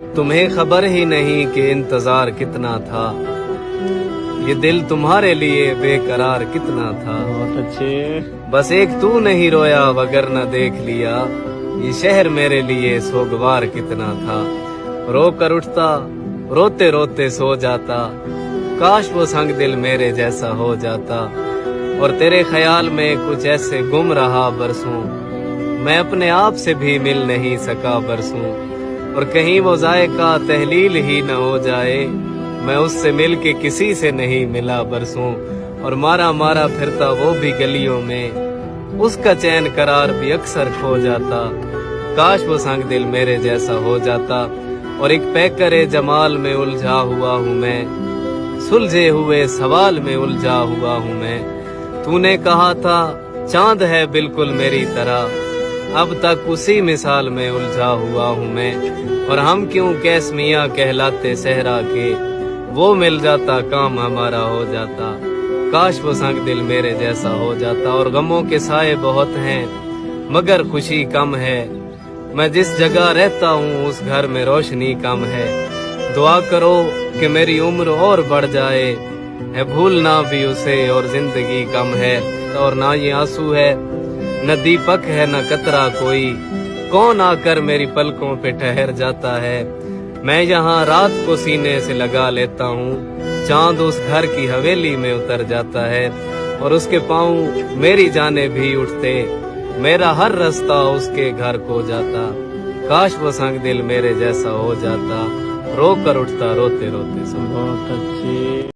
तुम्हें खबर ही नहीं कि इंतजार कितना था, ये दिल तुम्हारे लिए बेकरार कितना था। बहुत अच्छे। बस एक तू नहीं रोया वगर न देख लिया, ये शहर मेरे लिए सोगवार कितना था। रो कर उठता रोते रोते सो जाता, काश वो संग दिल मेरे जैसा हो जाता। और तेरे ख्याल में कुछ ऐसे गुम रहा बरसों, मैं अपने आप से भी मिल नहीं सका बरसों। और कहीं वो जायका तहलील ही न हो जाए, मैं उससे मिल के किसी से नहीं मिला बरसों। और मारा मारा फिरता वो भी गलियों में, उसका चैन करार भी अक्सर खो जाता। काश वो संग दिल मेरे जैसा हो जाता। और एक पैकरे जमाल में उलझा हुआ हूँ मैं, सुलझे हुए सवाल में उलझा हुआ हूँ मैं। तूने कहा था चांद है बिल्कुल मेरी तरह, अब तक उसी मिसाल में उलझा हुआ हूँ मैं। और हम क्यों कैस मियाँ कहलाते सहरा के, वो मिल जाता काम हमारा हो जाता। काश वो संग दिल मेरे जैसा हो जाता। और गमों के साए बहुत हैं मगर खुशी कम है, मैं जिस जगह रहता हूँ उस घर में रोशनी कम है। दुआ करो कि मेरी उम्र और बढ़ जाए, है भूलना भी उसे और जिंदगी कम है। और ना ये आंसू है न दीपक है न कतरा कोई, कौन आकर मेरी पलकों पे ठहर जाता है। मैं यहाँ रात को सीने से लगा लेता हूँ, चांद उस घर की हवेली में उतर जाता है। और उसके पाँव मेरी जाने भी उठते, मेरा हर रास्ता उसके घर को जाता। काश वो संग दिल मेरे जैसा हो जाता, रो कर उठता रोते रोते सो। बहुत अच्छे।